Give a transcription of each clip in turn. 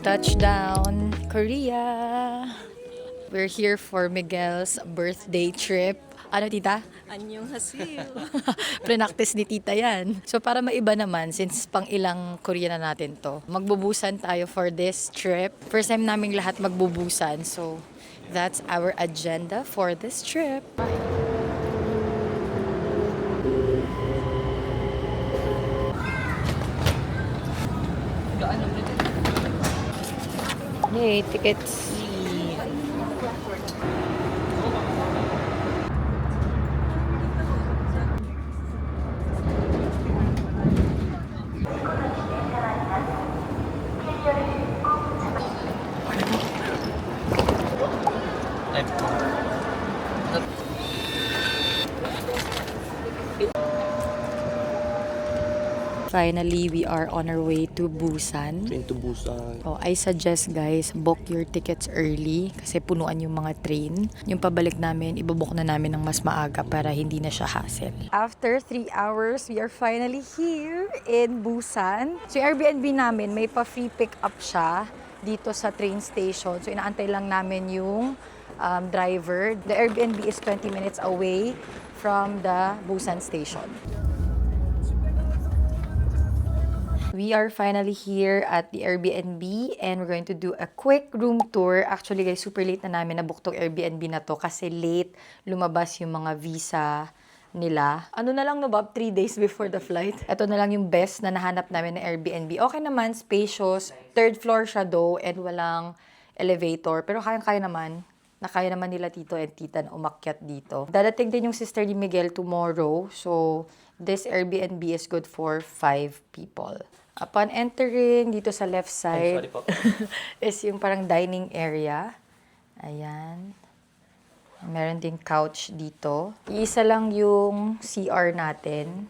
Touchdown, Korea! We're here for Miguel's birthday trip. Ano, tita? Annyeonghaseyo. Prenactice ni tita yan. So para maiba naman, since pang ilang Korean na natin to, magbubusan tayo for this trip. First time naming lahat magbubusan. So that's our agenda for this trip. Yay, tickets. Finally, we are on our way to Busan. Train to Busan. So, I suggest guys, book your tickets early kasi punuan yung mga train. Yung pabalik namin, ibabook na namin ng mas maaga para hindi na siya hassle. After 3 hours, we are finally here in Busan. So, yung Airbnb namin, may pa-free pick up siya dito sa train station. So, inaantay lang namin yung driver. The Airbnb is 20 minutes away from the Busan station. We are finally here at the Airbnb and we're going to do a quick room tour. Actually guys, super late na namin nabook tong Airbnb na to kasi late lumabas yung mga visa nila. Ano na lang no Bob, 3 days before the flight. Ito na lang yung best na nahanap namin na Airbnb. Okay naman, spacious. 3rd floor siya though and walang elevator. Pero kayang-kaya naman. Nakaya naman nila tito and tita na umakyat dito. Dadating din yung sister ni Miguel tomorrow. So, this Airbnb is good for 5 people. Upon entering dito sa left side is yung parang dining area. Ayan. Meron ding couch dito. Iisa lang yung CR natin.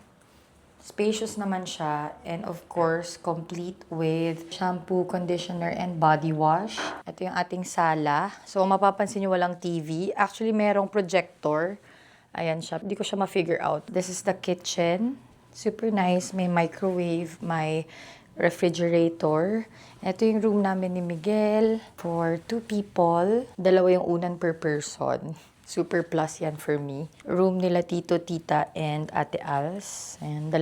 Spacious naman siya. And of course, complete with shampoo, conditioner, and body wash. Ito yung ating sala. So, mapapansin nyo walang TV. Actually, merong projector. Ayan siya. Hindi ko siya ma-figure out. This is the kitchen. Super nice. May microwave, may refrigerator. Ito yung room namin ni Miguel for 2 people. 2 yung unan per person. Super plus yan for me. Room nila Tito, Tita, and Ate Als. And 2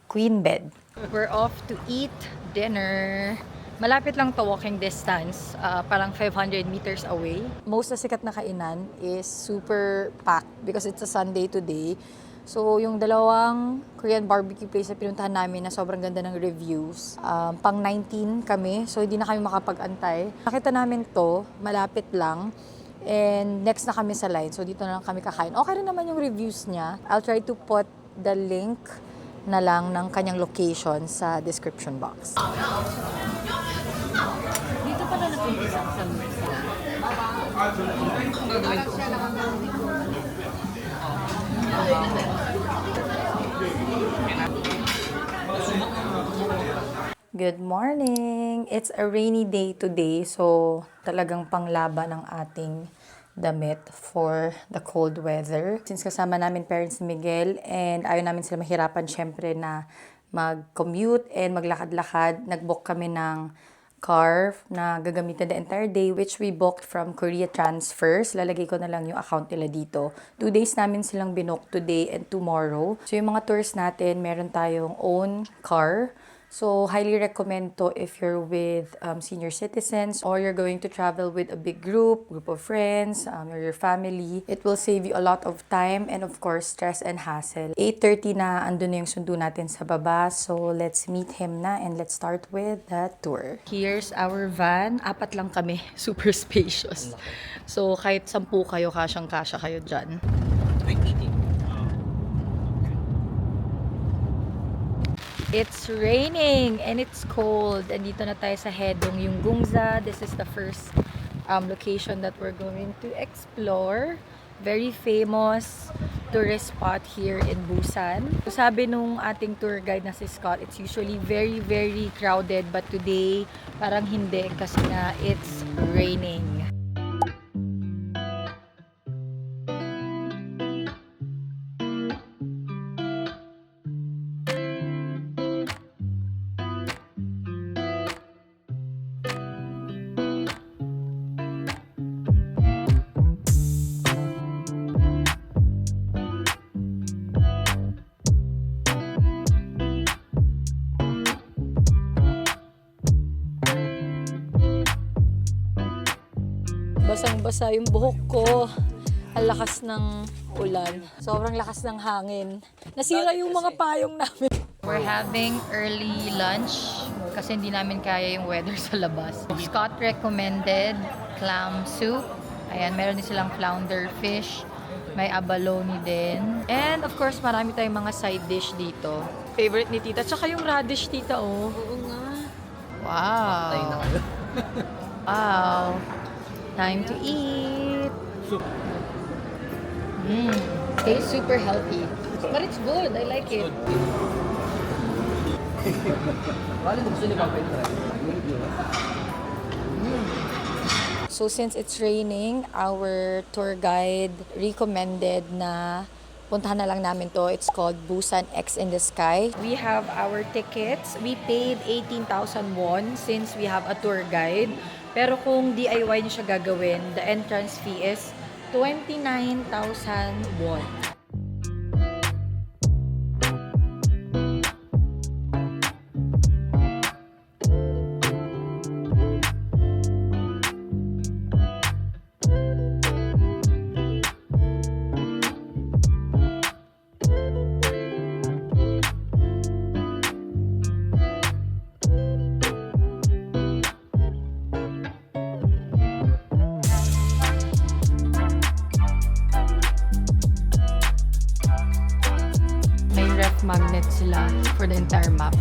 queen bed. We're off to eat dinner. Malapit lang to, walking distance. Parang 500 meters away. Most na sikat na kainan is super packed because it's a Sunday today. So, yung 2 Korean barbecue place na pinuntahan namin na sobrang ganda ng reviews. Pang 19 kami, so hindi na kami makapag-antay. Nakita namin to, malapit lang. And next na kami sa line, so dito na lang kami kakain. Okay rin naman yung reviews niya. I'll try to put the link na lang ng kanyang location sa description box. Dito pala napunta sa Good morning! It's a rainy day today, so talagang panglaban ng ating damit for the cold weather. Since kasama namin parents ni Miguel and ayaw namin sila mahirapan syempre na mag-commute and maglakad-lakad, nag-book kami ng car na gagamitin the entire day which we booked from Korea Transfers. Lalagay ko na lang yung account nila dito. 2 days namin silang binook today and tomorrow. So yung mga tours natin, meron tayong own car. So, highly recommend to if you're with senior citizens or you're going to travel with a big group of friends, or your family. It will save you a lot of time and of course, stress and hassle. 8:30 na, andun na yung sundo natin sa baba. So, let's meet him na and let's start with the tour. Here's our van. 4 lang kami. Super spacious. So, kahit 10 kayo, kasyang-kasya kayo dyan. It's raining and it's cold. And dito na tayo sa Hedong yung Gungza. This is the first location that we're going to explore. Very famous tourist spot here in Busan. Sabi nung ating tour guide na si Scott, it's usually very, very crowded. But today, parang hindi kasi nga it's raining. Basang-basa yung buhok ko. Ang lakas ng ulan. Sobrang lakas ng hangin. Nasira yung mga payong namin. We're having early lunch kasi hindi namin kaya yung weather sa labas. Scott recommended clam soup. Ayan, meron din silang flounder fish. May abalone din. And of course, marami tayong mga side dish dito. Favorite ni tita. Tsaka yung radish, tita, oh. Oo nga. Wow. Wow. Time to eat. Tastes super healthy. But it's good. I like it. So since it's raining, our tour guide recommended na puntahan na lang namin to. It's called Busan X in the Sky. We have our tickets. We paid 18,000 won since we have a tour guide. Pero kung DIY niyo siya gagawin, the entrance fee is 29,000 won. May ref magnet sila for the entire map.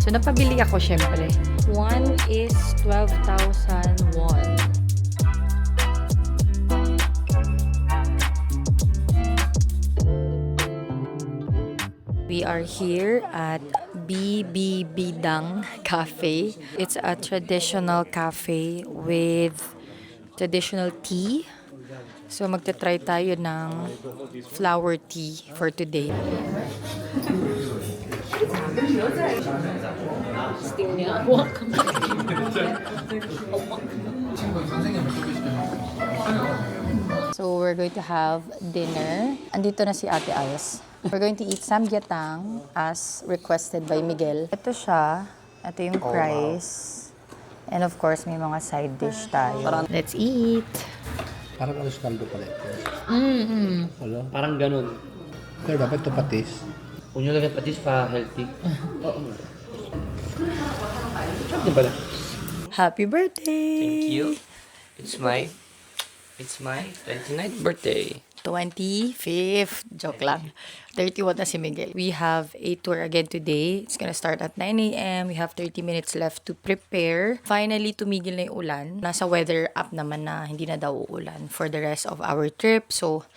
So, napabili ako syempre. One is 12,000 won. We are here at BB Bidang Cafe. It's a traditional cafe with traditional tea. So magta-try tayo ng flower tea for today. So we're going to have dinner. Andito na si Ate Ayos. We're going to eat samgyetang as requested by Miguel. Ito siya. Ito yung price. And of course, may mga side dish tayo. Let's eat! Parang alos kaldo pala ito. Wala. Parang ganun. Pero dapat ito patis. Kung nyo lagyan patis pa healthy. Oo. Sarap pala. Happy birthday! Thank you. It's my 29th birthday. 25th. Joke lang. 31 na si Miguel. We have a tour again today. It's gonna start at 9 a.m. We have 30 minutes left to prepare. Finally, tumigil na yung ulan. Nasa weather app naman na hindi na daw uulan for the rest of our trip. So,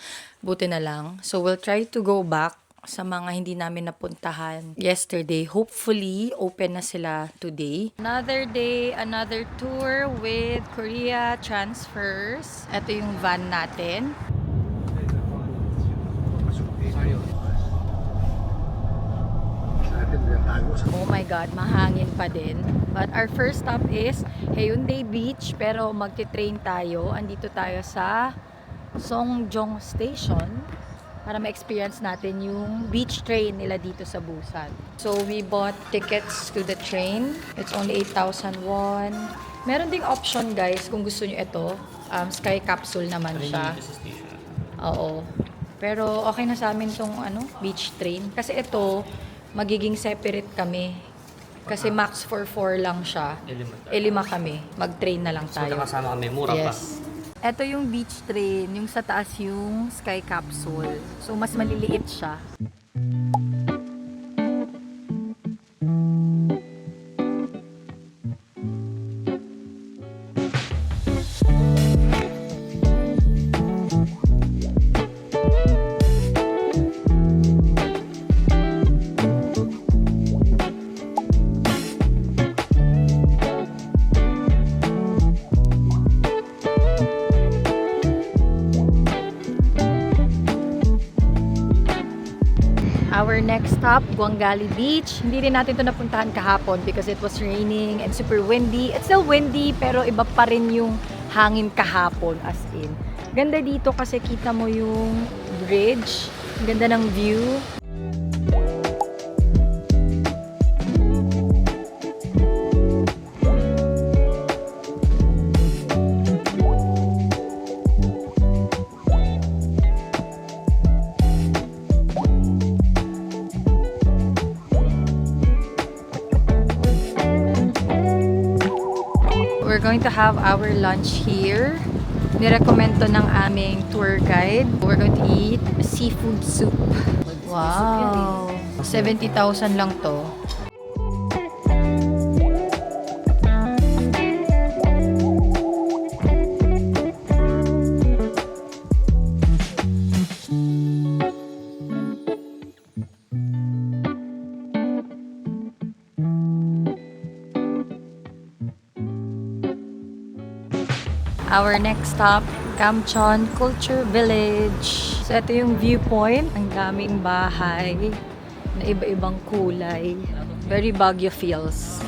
buti na lang. So, we'll try to go back sa mga hindi namin napuntahan yesterday. Hopefully, open na sila today. Another day, another tour with Korea Transfers. Ito yung van natin. Oh my God, mahangin pa din. But our first stop is Haeundae Beach. Pero magti-train tayo. Andito tayo sa Songjong Station para ma-experience natin yung beach train nila dito sa Busan. So we bought tickets to the train. It's only 8,000 won. Meron ding option guys kung gusto nyo ito. Sky capsule naman siya. Oo. Pero okay na sa amin tong beach train. Kasi ito, magiging separate kami. Kasi max for 4 lang siya. Lima kami. Mag-train na lang So, tayo. nakasama kami. Mura pa. Yes. Ito yung beach train. Yung sa taas yung sky capsule. So, mas maliliit siya. Our next stop, Guangali Beach. Hindi rin natin ito napuntahan kahapon because it was raining and super windy. It's still windy pero iba pa rin yung hangin kahapon as in. Ganda dito kasi kita mo yung bridge. Ganda ng view. going to have our lunch here. Nirecommend to ng aming tour guide. We're going to eat seafood soup. Wow! 70,000 lang to. Our next stop, Kamchon Culture Village. So, ito yung viewpoint. Ang daming bahay na iba-ibang kulay. Very Baguio feels.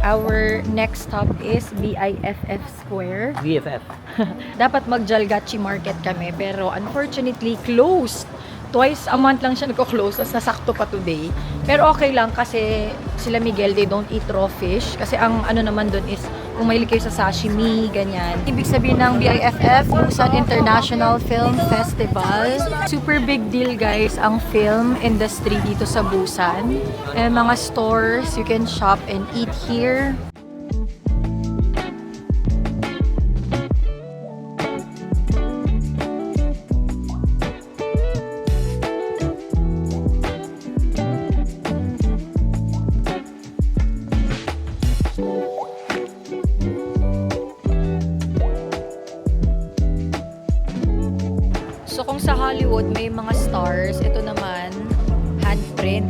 Our next stop is BIFF Square. VFF. Dapat mag-Jalgachi Market kami, pero unfortunately, closed. Twice a month lang siya nagko-close, as nasakto pa today. Pero okay lang kasi sila Miguel, they don't eat raw fish. Kasi ang ano naman dun is, kung mahilig kayo sa sashimi, ganyan. Ibig sabihin ng BIFF, Busan International Film Festival. Super big deal guys, ang film industry dito sa Busan. Mga stores, you can shop and eat here. So kung sa Hollywood may mga stars, ito naman handprint.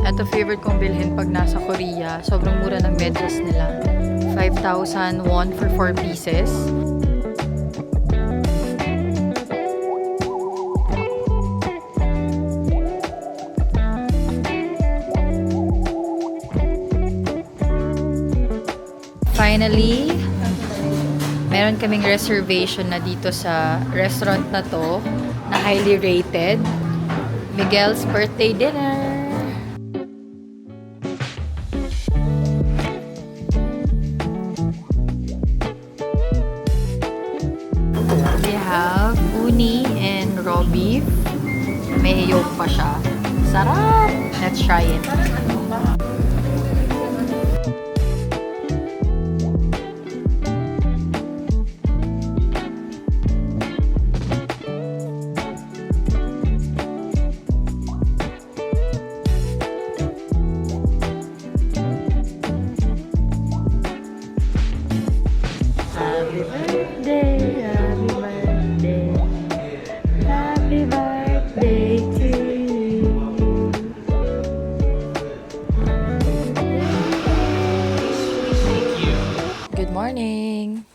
Ito favorite kong bilhin pag nasa Korea. Sobrang mura ng medyas nila. 5,000 won for 4 pieces. Finally, meron kaming reservation na dito sa restaurant na to na highly rated. Miguel's birthday dinner. We have uni and raw beef. May yolk pa siya. Sarap! Let's try it. Happy birthday, happy birthday, happy birthday to you. Good morning!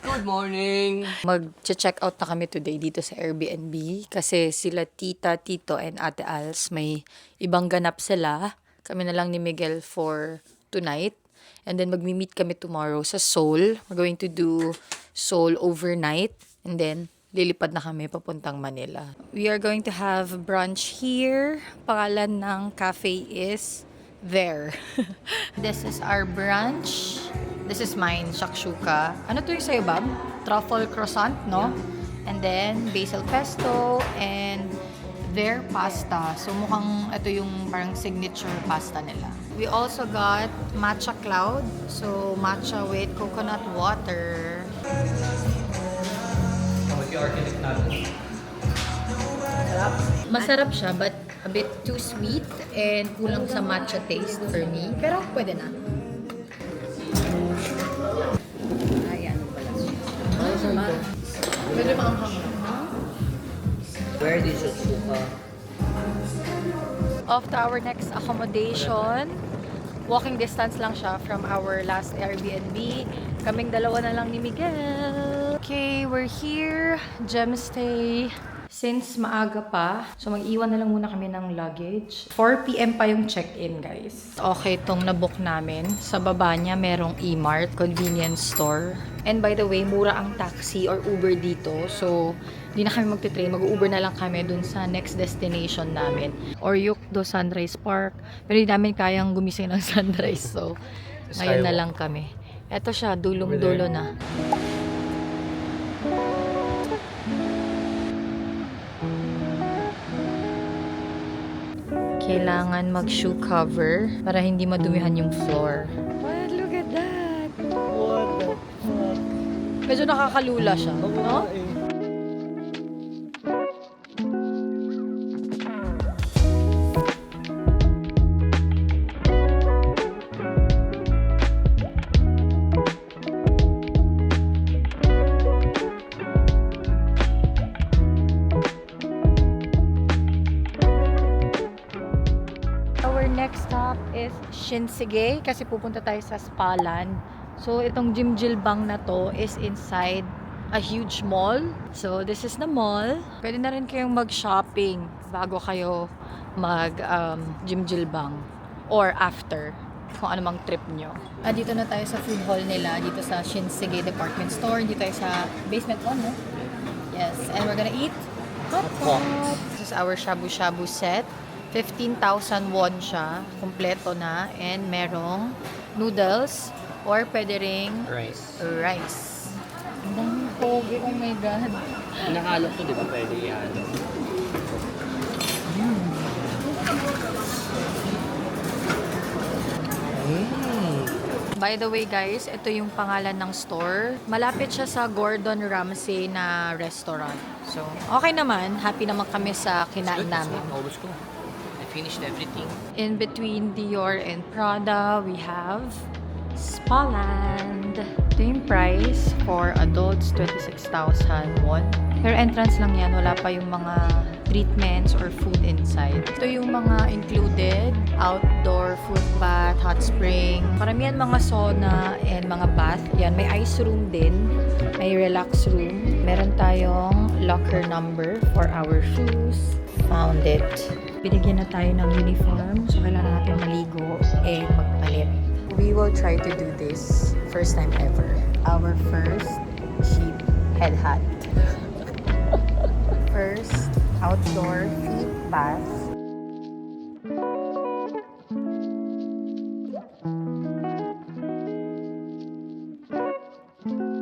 Good morning! Mag-check out na kami today dito sa Airbnb kasi sila tita, tito, and ate Als may ibang ganap sila. Kami na lang ni Miguel for tonight. And then magmi-meet kami tomorrow sa Seoul. We're going to do Seoul overnight. And then lilipad na kami papuntang Manila. We are going to have brunch here. Pangalan ng cafe is There. This is our brunch. This is mine, shakshuka. Ano to yung sa'yo, Bab? Truffle croissant, no? And then basil pesto and their pasta. So mukhang ito yung parang signature pasta nila. We also got matcha cloud. So matcha with coconut water. Masarap siya but a bit too sweet and kulang sa matcha taste for me. Pero pwede na. Ayan pala siya. Medyo maanghang. Where did you suka? Off to our next accommodation. Walking distance lang siya from our last Airbnb. Kaming dalawa na lang ni Miguel. Okay, we're here. Gemstay. Since maaga pa, so mag-iwan na lang muna kami ng luggage. 4 p.m. pa yung check-in, guys. Okay, itong nabook namin. Sa baba niya, merong E-Mart, convenience store. And by the way, mura ang taxi or Uber dito. So, hindi na kami magte-train. Mag-Uber na lang kami dun sa next destination namin. Or Yukdo Sunrise Park. Pero hindi namin kayang gumising ng sunrise. So, ngayon na lang kami. Eto siya, dulong-dulo na. Kailangan mag-shoe cover para hindi madumihan yung floor. What? Look at that! What the fuck? Medyo nakakalula siya, no? Our next stop is Shinsegae kasi pupunta tayo sa Spaland. So, itong Jimjilbang na to is inside a huge mall. So, this is the mall. Pwede na rin kayong mag-shopping bago kayo mag-Jimjilbang or after kung anumang trip nyo. Dito na tayo sa food hall nila, dito sa Shinsegae Department Store. Dito tayo sa basement 1, no? Yes, and we're gonna eat hot pot. This is our shabu-shabu set. 15,000 won siya. Kompleto na. And merong noodles or pwede ring rice. Ang daming pogi. Oh my God. Nahalo to, di ba? Pwede yan. By the way guys, ito yung pangalan ng store. Malapit siya sa Gordon Ramsay na restaurant. So, okay naman. Happy naman kami sa kinain namin. Almost go. I finished everything. In between Dior and Prada, we have Spaland. Ito yung price for adults, 26,000 won. Pero entrance lang yan, wala pa yung mga treatments or food inside. Ito yung mga included, outdoor food bath, hot spring, karamihan mga sauna and mga bath. Yan, may ice room din, may relax room. Meron tayong locker number for our shoes. Found it. Binigyan na tayo ng uniform, so kailangan natin maligo and magpalit. We will try to do this first time ever. Our first sheep head hat. First outdoor feet bath.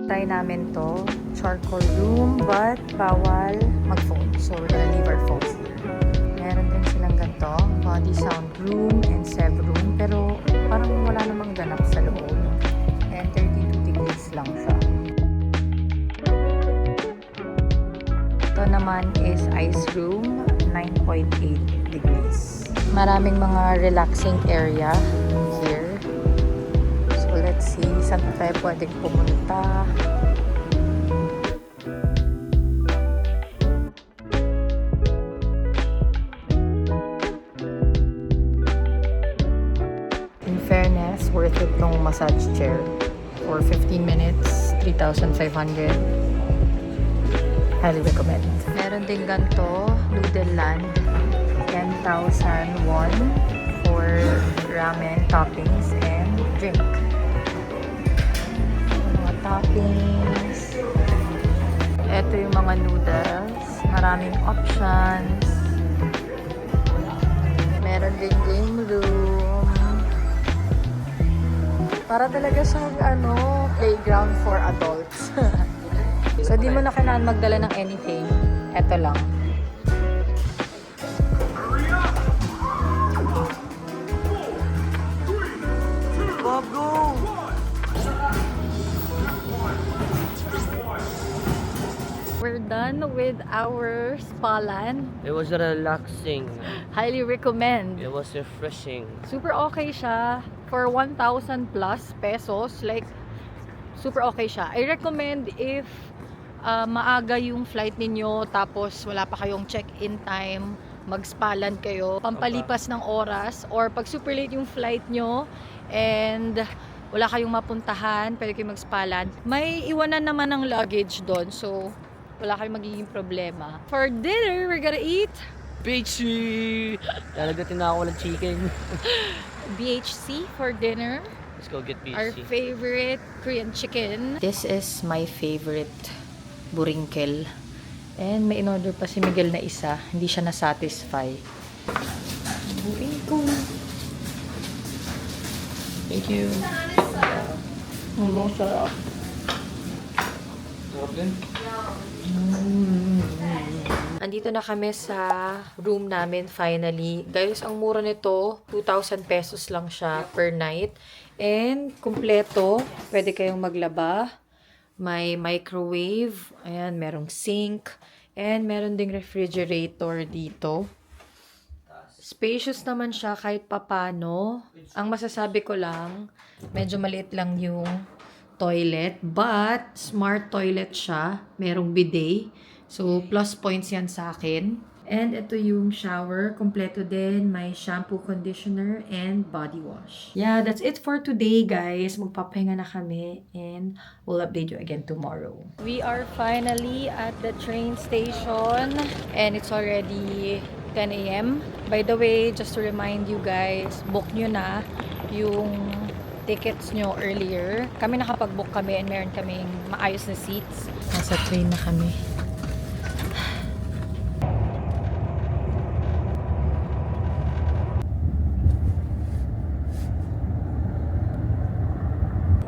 Try namin to, charcoal room, but bawal mag-phone. So we're gonna leave our phones here. Meron din silang ganito, body sound room and sev room, pero parang wala namang ganap sa loob. And 32 degrees lang siya. Ito naman is ice room, 9.8 degrees. Maraming mga relaxing area here. So let's see, saan tayo pwedeng pumunta. In fairness, worth it tong massage chair. For 15 minutes, 3,500. Highly recommend. Meron din ganito, Noodleland, 10,000 won for ramen toppings and drink. Mga toppings. Ito yung mga noodles. Maraming options. Meron din game room. Para talaga siyang playground for adults. So, di mo na kailangan magdala ng anything. Ito lang. We're done with our Spaland. It was relaxing. Highly recommend. It was refreshing. Super okay siya. For 1,000 plus pesos, like, super okay siya. I recommend if maaga yung flight ninyo, tapos wala pa kayong check-in time, mag-Spaland kayo, pampalipas ng oras, or pag super late yung flight nyo, and wala kayong mapuntahan, pwede kayong mag-spalan. May iwanan naman ng luggage doon, so wala kayong magiging problema. For dinner, we're gonna eat Peachy! Lalagatin na ako ng chicken. BHC for dinner. Let's go get Our peachy. favorite Korean chicken. This is my favorite buringkel. And may in-order pa si Miguel na isa. Hindi siya na-satisfy. Buringkel. Thank you. Sarap. Sarap din. Andito na kami sa room namin finally. Guys, ang mura nito, 2,000 pesos lang siya per night. And kumpleto, pwede kayong maglaba. May microwave, ayan, merong sink, and meron ding refrigerator dito. Spacious naman siya kahit papano. Ang masasabi ko lang, medyo maliit lang yung toilet, but smart toilet siya. Merong bidet. So, plus points yan sa akin. And ito yung shower. Kompleto din. May shampoo, conditioner, and body wash. Yeah, that's it for today, guys. Magpapahinga na kami. And we'll update you again tomorrow. We are finally at the train station. And it's already 10 a.m. By the way, just to remind you guys, book nyo na yung tickets nyo earlier. Kami nakapag-book kami and meron kaming maayos na seats. Nasa train na kami.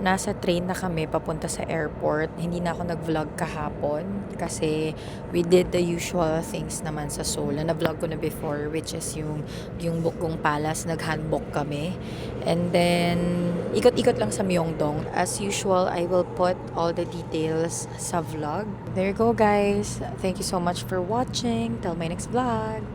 Nasa train na kami papunta sa airport. Hindi na ako nag-vlog kahapon kasi we did the usual things naman sa Seoul. Na-vlog ko na before, which is yung Bukgong Palace. Nag-handbook kami. And then, ikot-ikot lang sa Myeongdong. As usual, I will put all the details sa vlog. There you go, guys. Thank you so much for watching. Till my next vlog.